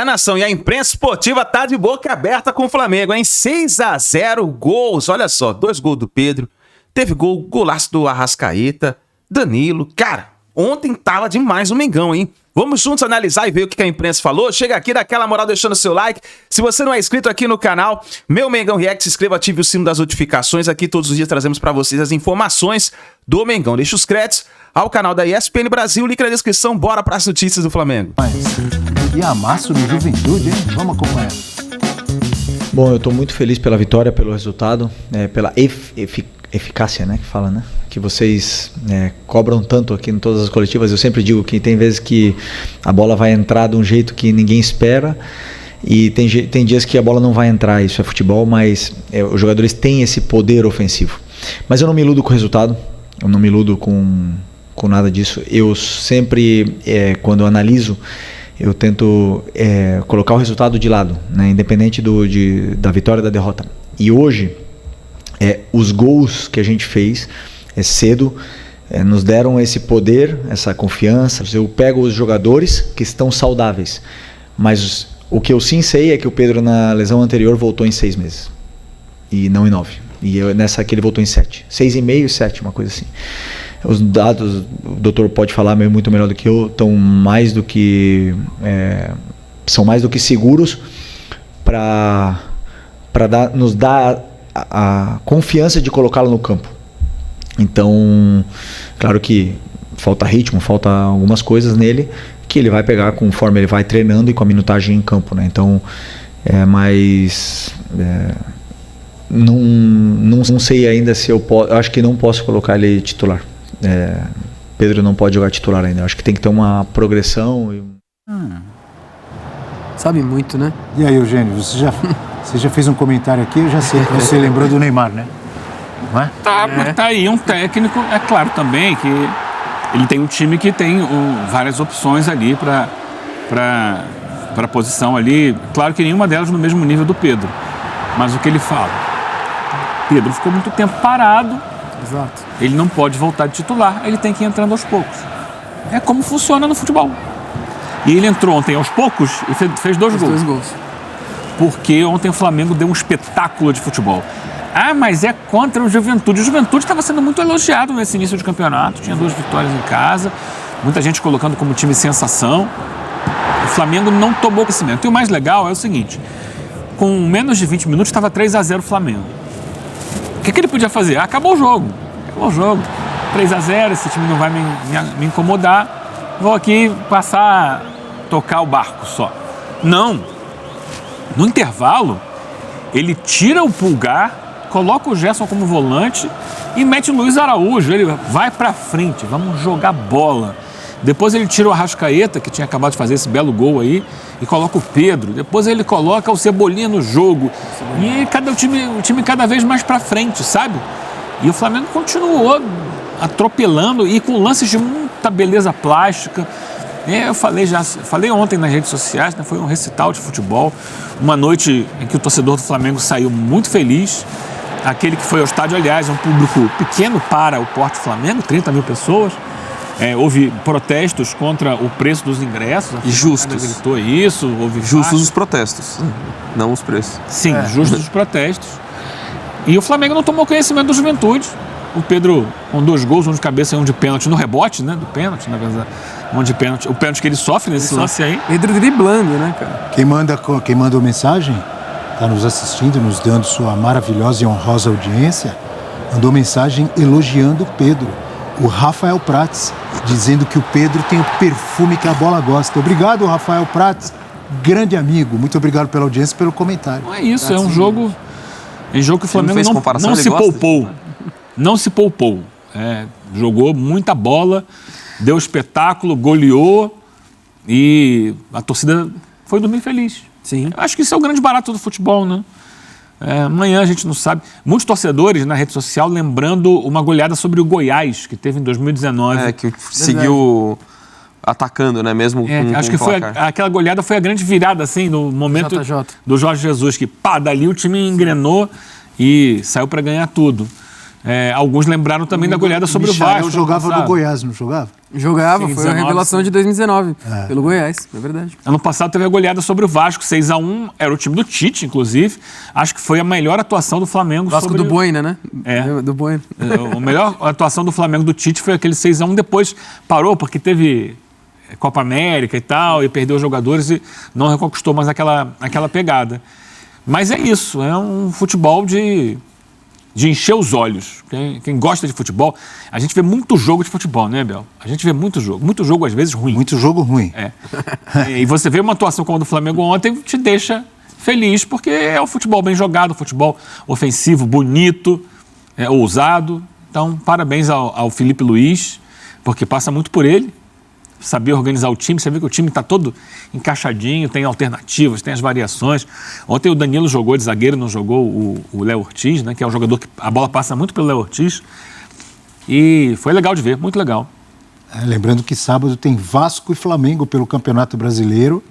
Nação, e a imprensa esportiva tá de boca aberta com o Flamengo, hein? 6-0 gols, olha só, 2 gols do Pedro, teve golaço do Arrascaeta, Danilo, cara, ontem tava demais o Mengão, hein? Vamos juntos analisar e ver o que a imprensa falou. Chega aqui, dá aquela moral deixando seu like. Se você não é inscrito aqui no canal, meu Mengão React, se inscreva, ative o sino das notificações. Aqui todos os dias trazemos pra vocês as informações do Mengão. Deixa os créditos ao canal da ESPN Brasil, link na descrição, bora pras notícias do Flamengo. E amasso do Juventude, hein? Vamos acompanhar. Bom, eu tô muito feliz pela vitória, pelo resultado, pela eficácia, né, que fala, né? Que vocês cobram tanto aqui em todas as coletivas. Eu sempre digo que tem vezes que a bola vai entrar de um jeito que ninguém espera e tem dias que a bola não vai entrar. Isso é futebol, mas os jogadores têm esse poder ofensivo. Mas eu não me iludo com o resultado, eu não me iludo com nada disso. Eu sempre, quando eu analiso, eu tento colocar o resultado de lado, né? Independente da vitória ou da derrota. E hoje, os gols que a gente fez cedo nos deram esse poder, essa confiança. Eu pego os jogadores que estão saudáveis, mas o que eu sim sei é que o Pedro na lesão anterior voltou em 6 meses e não em 9. E nessa aqui ele voltou em 7. 6,5 e 7, uma coisa assim. Os dados, o doutor pode falar muito melhor do que eu, são mais do que seguros para nos dar a confiança de colocá-lo no campo. Então, claro que falta ritmo, falta algumas coisas nele que ele vai pegar conforme ele vai treinando e com a minutagem em campo, né? Então, não sei ainda se eu posso. Eu acho que não posso colocar ele titular. Pedro não pode jogar titular ainda. Eu acho que tem que ter uma progressão. Sabe muito, né? E aí, Eugênio, você já fez um comentário aqui, eu já sei que você lembrou do Neymar, né? Não é? Tá aí um técnico, é claro também que ele tem um time que tem várias opções ali para posição ali. Claro que nenhuma delas no mesmo nível do Pedro. Mas o que ele fala? Pedro ficou muito tempo parado. Exato. Ele não pode voltar de titular, ele tem que ir entrando aos poucos. É como funciona no futebol. E ele entrou ontem aos poucos e fez 2 gols. 2 gols. Porque ontem o Flamengo deu um espetáculo de futebol. Mas é contra o Juventude. O Juventude estava sendo muito elogiado nesse início de campeonato. Tinha 2 vitórias em casa. Muita gente colocando como time sensação. O Flamengo não tomou crescimento. E o mais legal é o seguinte. Com menos de 20 minutos estava 3-0 o Flamengo. O que ele podia fazer? Acabou o jogo. 3-0, esse time não vai me incomodar. Vou aqui passar a tocar o barco só. Não. No intervalo, ele tira o Pulgar, coloca o Gerson como volante e mete o Luiz Araújo. Ele vai pra frente, vamos jogar bola. Depois ele tira o Arrascaeta, que tinha acabado de fazer esse belo gol aí, e coloca o Pedro. Depois ele coloca o Cebolinha no jogo. E o time cada vez mais pra frente, sabe? E o Flamengo continuou atropelando e com lances de muita beleza plástica. Eu falei ontem nas redes sociais, né? Foi um recital de futebol. Uma noite em que o torcedor do Flamengo saiu muito feliz. Aquele que foi ao estádio, aliás, é um público pequeno para o Porto Flamengo, 30 mil pessoas. Houve protestos contra o preço dos ingressos. E justos. Gritou isso. Justos os protestos, não os preços. Sim, justos os protestos. E o Flamengo não tomou conhecimento do Juventude. O Pedro com 2 gols, um de cabeça e um de pênalti no rebote, né? Do pênalti, na verdade. Um de pênalti. O pênalti que ele sofre nesse lance aí. Pedro driblando, né, cara? Quem mandou mensagem, está nos assistindo, nos dando sua maravilhosa e honrosa audiência, mandou mensagem elogiando o Pedro. O Rafael Prates, dizendo que o Pedro tem o perfume que a bola gosta. Obrigado, Rafael Prates, grande amigo. Muito obrigado pela audiência e pelo comentário. Não é isso, é um jogo que o Flamengo não se poupou. Não se poupou. Jogou muita bola, deu espetáculo, goleou e a torcida foi dormir feliz. Sim. Eu acho que isso é o grande barato do futebol, né? Amanhã a gente não sabe. Muitos torcedores na rede social lembrando uma goleada sobre o Goiás, que teve em 2019. Que seguiu atacando, né? Mesmo com acho que aquela goleada foi a grande virada, assim, no momento do Jorge Jesus, que dali o time engrenou e saiu para ganhar tudo. Alguns lembraram também da goleada sobre o Vasco. Jogava no Goiás, não jogava? Jogava, Sim, foi 19, a revelação de 2019, pelo Goiás, é verdade. Ano passado teve a goleada sobre o Vasco, 6-1, era o time do Tite, inclusive. Acho que foi a melhor atuação do Flamengo Vasco sobre... do Boina, né? É. Do Boina. A melhor atuação do Flamengo do Tite foi aquele 6-1, depois parou porque teve Copa América e tal, e perdeu os jogadores e não reconquistou mais aquela pegada. Mas é isso, é um futebol de encher os olhos. Quem gosta de futebol, a gente vê muito jogo de futebol, né, Bel? A gente vê muito jogo às vezes ruim. Muito jogo ruim. E você vê uma atuação como a do Flamengo ontem, te deixa feliz, porque é o futebol bem jogado, futebol ofensivo, bonito, ousado. Então, parabéns ao Felipe Luiz, porque passa muito por ele. Saber organizar o time, você vê que o time está todo encaixadinho, tem alternativas, tem as variações. Ontem o Danilo jogou de zagueiro, não jogou o Léo Ortiz, né, que é um jogador que a bola passa muito pelo Léo Ortiz. E foi legal de ver, muito legal. Lembrando que sábado tem Vasco e Flamengo pelo Campeonato Brasileiro.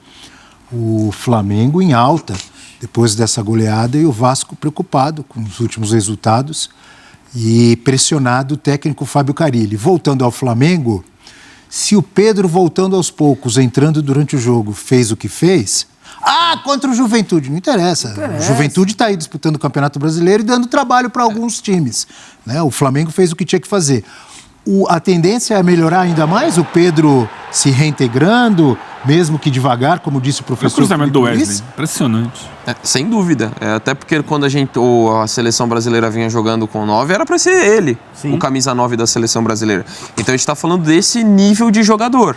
O Flamengo em alta depois dessa goleada e o Vasco preocupado com os últimos resultados e pressionado o técnico Fábio Carille. Voltando ao Flamengo... Se o Pedro, voltando aos poucos, entrando durante o jogo, fez o que fez... contra o Juventude, não interessa. O Juventude está aí disputando o Campeonato Brasileiro e dando trabalho para alguns times, né? O Flamengo fez o que tinha que fazer. A tendência é melhorar ainda mais, o Pedro se reintegrando, mesmo que devagar, como disse o professor. O cruzamento do Wesley, impressionante. Sem dúvida. Até porque quando a seleção brasileira vinha jogando com 9, era para ser ele, o camisa 9 da seleção brasileira. Então a gente está falando desse nível de jogador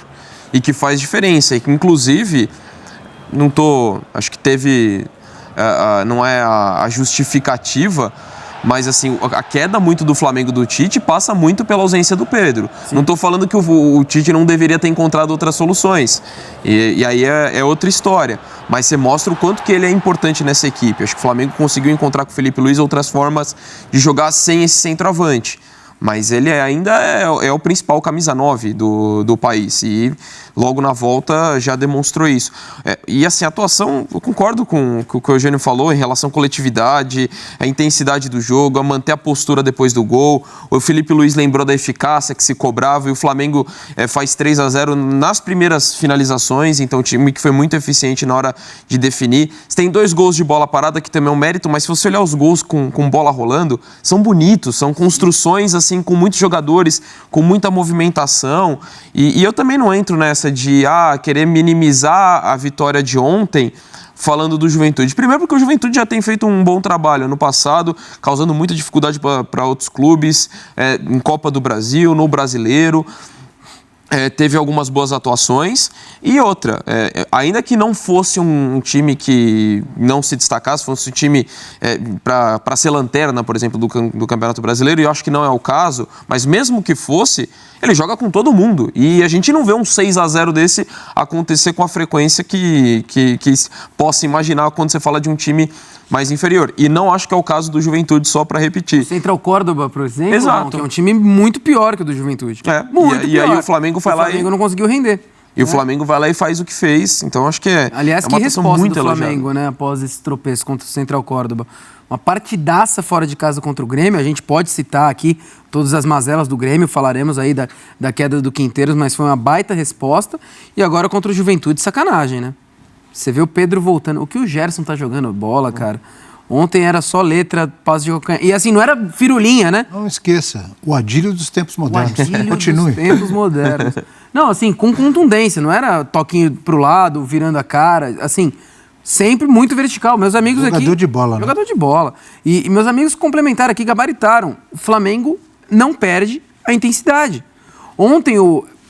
e que faz diferença. E que, inclusive, acho que teve... não é a justificativa... Mas, assim, a queda muito do Flamengo do Tite passa muito pela ausência do Pedro. Sim. Não estou falando que o Tite não deveria ter encontrado outras soluções. E aí é outra história. Mas você mostra o quanto que ele é importante nessa equipe. Acho que o Flamengo conseguiu encontrar com o Felipe Luiz outras formas de jogar sem esse centroavante. Mas ele ainda é o principal camisa 9 do país. E logo na volta já demonstrou isso. E assim, a atuação, eu concordo com o que o Eugênio falou em relação à coletividade, a intensidade do jogo, a manter a postura depois do gol. O Felipe Luiz lembrou da eficácia que se cobrava e o Flamengo faz 3-0 nas primeiras finalizações. Então, um time que foi muito eficiente na hora de definir. Você tem 2 gols de bola parada, que também é um mérito, mas se você olhar os gols com bola rolando, são bonitos, são construções assim, com muitos jogadores, com muita movimentação. E eu também não entro nessa de querer minimizar a vitória de ontem falando do Juventude. Primeiro porque o Juventude já tem feito um bom trabalho no passado, causando muita dificuldade para outros clubes, em Copa do Brasil, no Brasileiro. Teve algumas boas atuações. E outra, ainda que não fosse um time que não se destacasse, fosse um time para ser lanterna, por exemplo, do Campeonato Brasileiro, e eu acho que não é o caso, mas mesmo que fosse, ele joga com todo mundo. E a gente não vê um 6-0 desse acontecer com a frequência que possa imaginar quando você fala de um time mais inferior. E não acho que é o caso do Juventude, só para repetir. Central Córdoba, por exemplo, exato, que é um time muito pior que o do Juventude. Muito pior. E aí o Flamengo vai lá e... O Flamengo não conseguiu render. E o Flamengo vai lá e faz o que fez. Então acho que aliás, uma que resposta muito do Flamengo, né, após esse tropeço contra o Central Córdoba. Uma partidaça fora de casa contra o Grêmio. A gente pode citar aqui todas as mazelas do Grêmio, falaremos aí da queda do Quinteiros, mas foi uma baita resposta. E agora contra o Juventude, sacanagem, né? Você vê o Pedro voltando. O que o Gerson tá jogando bola, cara. Ontem era só letra, passe de calcanhar. E assim, não era firulinha, né? Não esqueça, o Adílio dos tempos modernos. O Adílio dos tempos modernos. Não, assim, com contundência. Não era toquinho pro lado, virando a cara. Assim, sempre muito vertical. Meus amigos aqui... Jogador de bola, né? Jogador de bola. E meus amigos complementaram aqui, gabaritaram. O Flamengo não perde a intensidade. Ontem,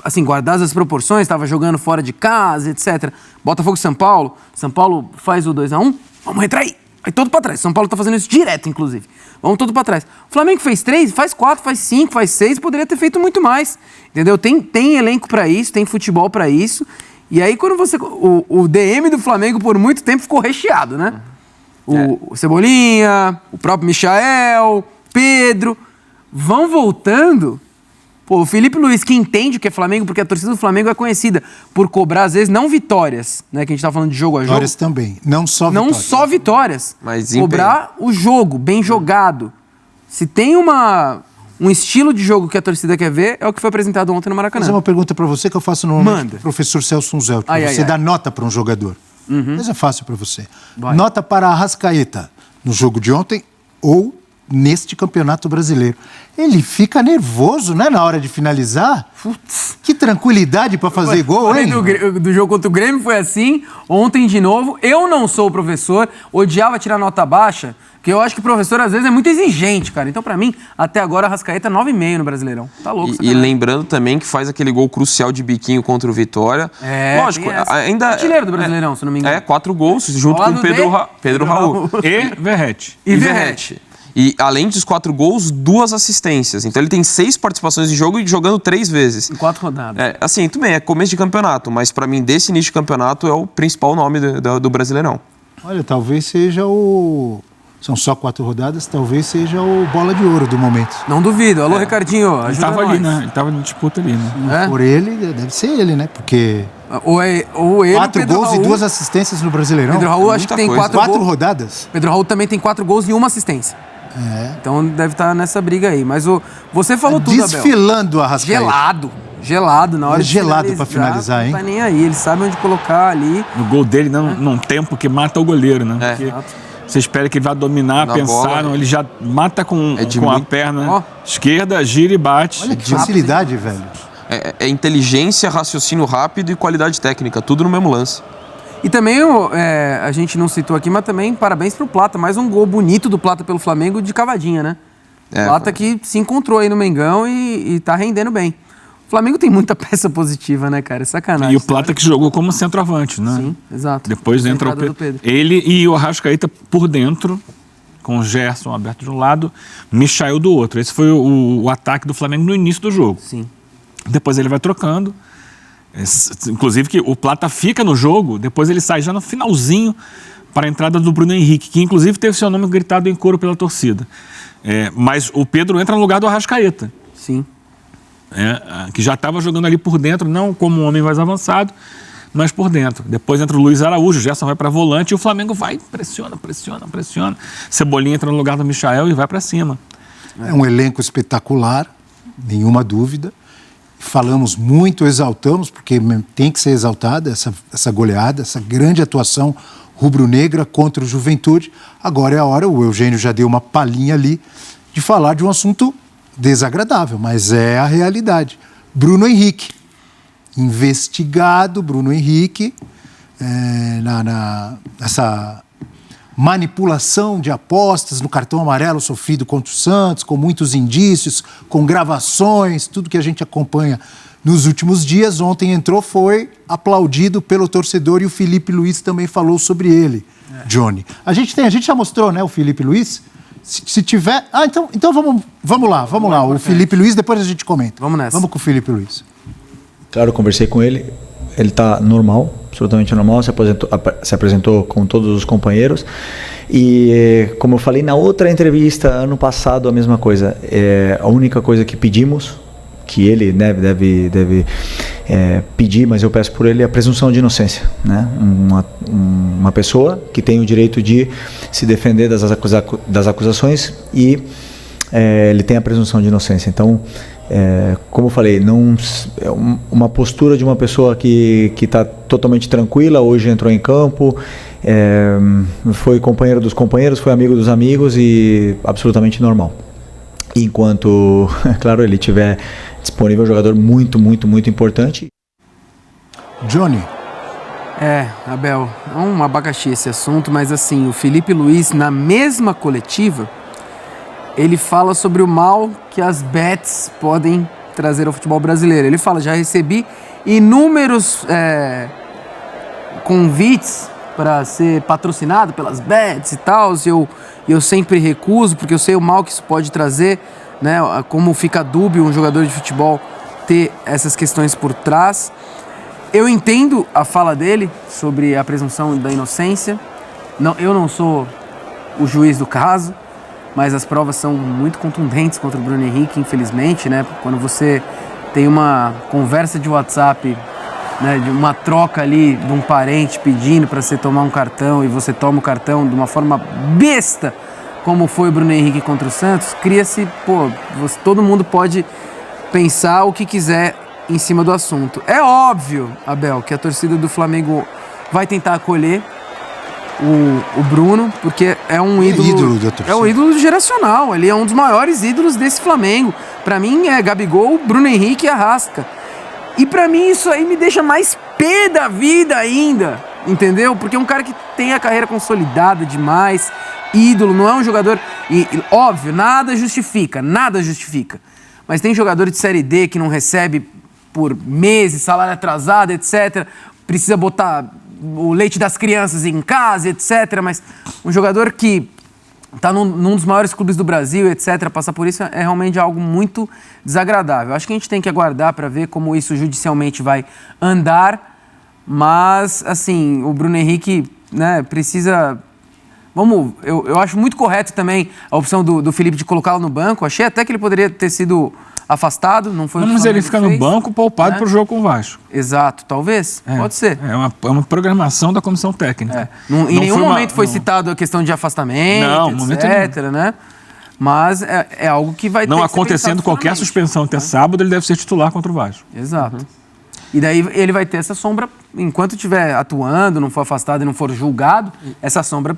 assim, guardadas as proporções, estava jogando fora de casa, etc. Botafogo e São Paulo. São Paulo faz o 2-1. Vamos retrair. Aí todo pra trás. São Paulo tá fazendo isso direto, inclusive. Vamos todo pra trás. O Flamengo fez 3, faz 4, faz 5, faz 6, poderia ter feito muito mais. Entendeu? Tem elenco pra isso, tem futebol pra isso. E aí quando você... O DM do Flamengo por muito tempo ficou recheado, né? O Cebolinha, o próprio Michael, Pedro. Vão voltando... Pô, o Felipe Luiz, que entende o que é Flamengo, porque a torcida do Flamengo é conhecida por cobrar, às vezes, não vitórias, né? Que a gente tá falando de jogo a jogo. Vitórias também, não só vitórias. Não só vitórias. Mas cobrar o jogo, bem jogado. Se tem um estilo de jogo que a torcida quer ver, é o que foi apresentado ontem no Maracanã. Vou fazer uma pergunta para você que eu faço normalmente Manda. pro professor Celso Unzelt. Ai, Você ai, dá ai. nota para um jogador. Mas é fácil para você. Vai. Nota para a Arrascaeta no jogo de ontem ou neste Campeonato Brasileiro. Ele fica nervoso, né, na hora de finalizar. Putz. Que tranquilidade para fazer gol, Falei hein? do jogo contra o Grêmio foi assim, ontem de novo. Eu não sou o professor, odiava tirar nota baixa, porque eu acho que o professor às vezes é muito exigente, cara. Então, pra mim, até agora, a Arrascaeta 9,5 no Brasileirão. Tá louco, E sacanagem. lembrando também que faz aquele gol crucial de biquinho contra o Vitória. Lógico, tem essa. ainda... Artilheiro do Brasileirão, se não me engano. 4 gols, junto Ao com lado o Pedro de Raul. E Verratti. E Verratti. E além dos 4 gols, 2 assistências. Então ele tem 6 participações em jogo e jogando 3 vezes. Em 4 rodadas. Assim, tudo bem, é começo de campeonato, mas pra mim, desse início de campeonato, é o principal nome do Brasileirão. Olha, talvez seja o... São só 4 rodadas, talvez seja o bola de ouro do momento. Não duvido. Alô, Ricardinho, Ele ajuda tava nós. ali, né? Ele tava em disputa ali, né? É? Por ele, deve ser ele, né? Porque Ou ele, 4 Pedro gols Raul. e 2 assistências no Brasileirão. Pedro Raul acho muita que tem coisa. 4 4 gols. rodadas. Pedro Raul também tem 4 gols e 1 assistência. Então deve estar nessa briga aí. Mas você falou tudo, Abel. Desfilando a Arrascaeta. Gelado na hora É de gelado pra finalizar, hein? Não tá nem aí, ele sabe onde colocar ali. No gol dele, num tempo que mata o goleiro, né? É. Porque você espera que ele vá dominar, Na pensar, bola, não, ele já mata com de a muito- perna Ó. esquerda, gira e bate. Olha que facilidade, velho. É inteligência, raciocínio rápido e qualidade técnica, tudo no mesmo lance. E também, a gente não citou aqui, mas também parabéns pro Plata. Mais um gol bonito do Plata pelo Flamengo de cavadinha, né? Plata que se encontrou aí no Mengão e tá rendendo bem. O Flamengo tem muita peça positiva, né, cara? É sacanagem. E o Plata que jogou como centroavante, né? Sim, exato. Depois A entra o entrada do Pedro. Pedro. Ele e o Arrascaeta por dentro, com o Gerson aberto de um lado, Michael do outro. Esse foi o ataque do Flamengo no início do jogo. Sim. Depois ele vai trocando. Inclusive que o Plata fica no jogo, depois ele sai já no finalzinho para a entrada do Bruno Henrique, que inclusive teve seu nome gritado em coro pela torcida. Mas o Pedro entra no lugar do Arrascaeta, Sim. que já estava jogando ali por dentro, não como um homem mais avançado, mas por dentro. Depois entra o Luiz Araújo, o Gerson vai para volante e o Flamengo vai, pressiona. Cebolinha entra no lugar do Michael e vai para cima. É um elenco espetacular, nenhuma dúvida. Falamos muito, exaltamos, porque tem que ser exaltada essa goleada, essa grande atuação rubro-negra contra o Juventude. Agora é a hora, o Eugênio já deu uma palhinha ali, de falar de um assunto desagradável, mas é a realidade. Bruno Henrique, investigado, Bruno Henrique, nessa manipulação de apostas no cartão amarelo sofrido contra o Santos, com muitos indícios, com gravações, tudo que a gente acompanha nos últimos dias. Ontem entrou, foi aplaudido pelo torcedor e o Felipe Luiz também falou sobre ele, Johnny. A gente já mostrou, né, o Felipe Luiz? Se tiver... então vamos lá. O Felipe Luiz, depois a gente comenta. Vamos nessa. Vamos com o Felipe Luiz. Claro, eu conversei com ele, ele está normal, absolutamente normal, se apresentou com todos os companheiros e, como eu falei na outra entrevista, ano passado, a mesma coisa. A única coisa que pedimos, que ele deve pedir, mas eu peço por ele, é a presunção de inocência, né? Uma pessoa que tem o direito de se defender das acusações e ele tem a presunção de inocência. Então, como eu falei, é uma postura de uma pessoa que está totalmente tranquila, hoje entrou em campo, foi companheiro dos companheiros, foi amigo dos amigos e absolutamente normal. Enquanto, claro, ele tiver disponível, um jogador muito, muito, muito importante. Johnny. Abel, é um abacaxi esse assunto, mas assim, o Felipe Luiz, na mesma coletiva, ele fala sobre o mal que as bets podem trazer ao futebol brasileiro. Ele fala, já recebi inúmeros convites para ser patrocinado pelas bets e tal, e eu sempre recuso, porque eu sei o mal que isso pode trazer, né? Como fica dúbio um jogador de futebol ter essas questões por trás. Eu entendo a fala dele sobre a presunção da inocência. Eu não sou o juiz do caso, mas as provas são muito contundentes contra o Bruno Henrique, infelizmente, né? Quando você tem uma conversa de WhatsApp, né, de uma troca ali de um parente pedindo para você tomar um cartão e você toma o cartão de uma forma besta como foi o Bruno Henrique contra o Santos, cria-se, todo mundo pode pensar o que quiser em cima do assunto. É óbvio, Abel, que a torcida do Flamengo vai tentar acolher o Bruno, porque é um ídolo da torcida. É um ídolo geracional, ele é um dos maiores ídolos desse Flamengo. Pra mim é Gabigol, Bruno Henrique e Arrasca. E pra mim isso aí me deixa mais pé da vida ainda, entendeu? Porque é um cara que tem a carreira consolidada demais, ídolo, não é um jogador... E óbvio, nada justifica. Mas tem jogador de Série D que não recebe por meses, salário atrasado, etc. Precisa botar o leite das crianças em casa, etc. Mas um jogador que está num dos maiores clubes do Brasil, etc., passar por isso é realmente algo muito desagradável. Acho que a gente tem que aguardar para ver como isso judicialmente vai andar. Mas, assim, o Bruno Henrique, né, precisa... Eu acho muito correto também a opção do Felipe de colocá-lo no banco. Achei até que ele poderia ter sido afastado, não foi o que o Mas ele Flamengo fica fez, no banco poupado né? para o jogo com o Vasco. Exato, talvez, pode ser. É uma programação da comissão técnica. Em nenhum momento foi citado a questão de afastamento, etc, né? Mas é algo que vai ter não que ser acontecendo pensado qualquer futuramente, suspensão até sábado, ele deve ser titular contra o Vasco. Exato. E daí ele vai ter essa sombra, enquanto estiver atuando, não for afastado e não for julgado, essa sombra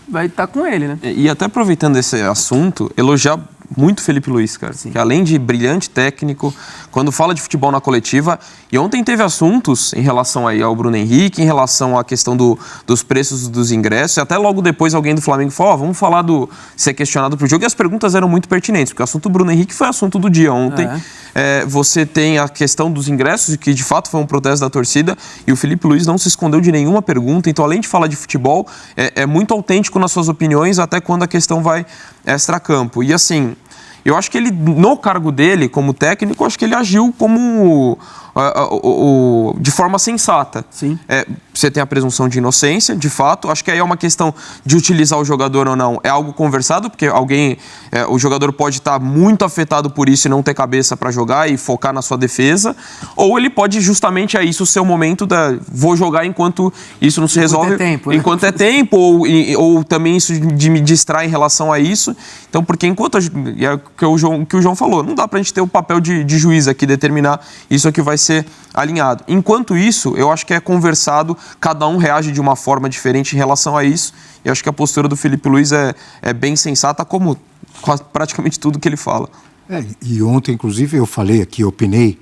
vai estar com ele, né? E até aproveitando esse assunto, elogiar muito Felipe Luiz, cara. Que além de brilhante técnico, quando fala de futebol na coletiva, e ontem teve assuntos em relação aí ao Bruno Henrique, em relação à questão dos preços dos ingressos, e até logo depois alguém do Flamengo falou, vamos falar do ser questionado pro jogo, e as perguntas eram muito pertinentes, porque o assunto do Bruno Henrique foi assunto do dia ontem. Você tem a questão dos ingressos, que de fato foi um protesto da torcida, e o Felipe Luiz não se escondeu de nenhuma pergunta, então além de falar de futebol, é muito autêntico nas suas opiniões, até quando a questão vai extracampo. E assim, eu acho que ele, no cargo dele como técnico, acho que ele agiu como de forma sensata. Sim. Você tem a presunção de inocência, de fato. Acho que aí é uma questão de utilizar o jogador ou não. É algo conversado, porque o jogador pode estar muito afetado por isso e não ter cabeça para jogar e focar na sua defesa. Ou ele pode justamente isso ser o momento vou jogar enquanto isso não se resolve. Enquanto é tempo, né? Enquanto é tempo, ou também isso de me distrair em relação a isso. Então, porque enquanto é o que o João falou, não dá pra gente ter o papel de juiz aqui, determinar isso aqui vai ser alinhado. Enquanto isso, eu acho que é conversado, cada um reage de uma forma diferente em relação a isso, e acho que a postura do Felipe Luiz é bem sensata, como praticamente tudo que ele fala. E ontem, inclusive, eu falei aqui, eu opinei,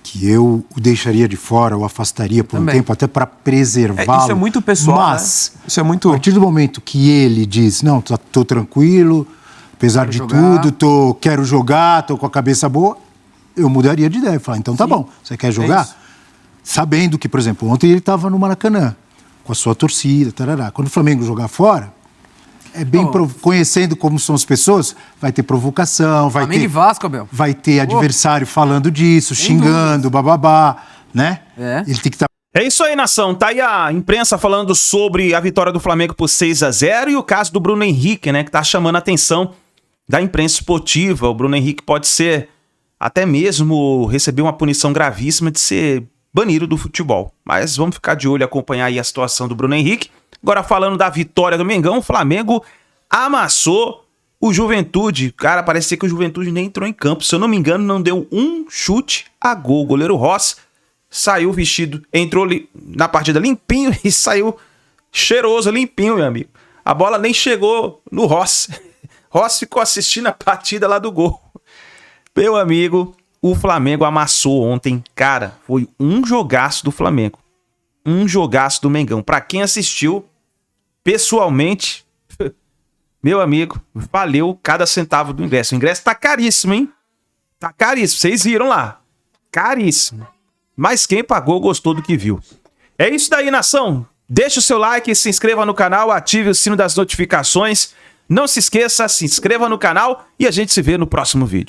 que eu o deixaria de fora, o afastaria por um tempo, até para preservá-lo. Isso é muito pessoal, mas, né? Isso é muito... a partir do momento que ele diz, não, tô tranquilo, apesar de tudo, quero jogar, tô com a cabeça boa, eu mudaria de ideia. Falar, então tá bom, você quer jogar? Sabendo que, por exemplo, ontem ele estava no Maracanã, com a sua torcida, tarará. Quando o Flamengo jogar fora, conhecendo como são as pessoas, vai ter provocação, vai ter... Vasco, Abel. Vai ter adversário falando disso, xingando, bababá, né? Ele tem que estar... É isso aí, nação. Tá aí a imprensa falando sobre a vitória do Flamengo por 6-0 e o caso do Bruno Henrique, né? Que tá chamando a atenção da imprensa esportiva. O Bruno Henrique pode ser até mesmo receber uma punição gravíssima de ser banido do futebol. Mas vamos ficar de olho e acompanhar aí a situação do Bruno Henrique. Agora falando da vitória do Mengão, o Flamengo amassou o Juventude. Cara, parecia que o Juventude nem entrou em campo. Se eu não me engano, não deu um chute a gol. O goleiro Rossi saiu vestido, entrou na partida limpinho e saiu cheiroso, limpinho, meu amigo. A bola nem chegou no Rossi. Rossi ficou assistindo a partida lá do gol. Meu amigo, o Flamengo amassou ontem. Cara, foi um jogaço do Flamengo. Um jogaço do Mengão. Pra quem assistiu, pessoalmente, meu amigo, valeu cada centavo do ingresso. O ingresso tá caríssimo, hein? Tá caríssimo. Vocês viram lá. Caríssimo. Mas quem pagou gostou do que viu. É isso daí, nação. Deixa o seu like, se inscreva no canal, ative o sino das notificações. Não se esqueça, se inscreva no canal e a gente se vê no próximo vídeo.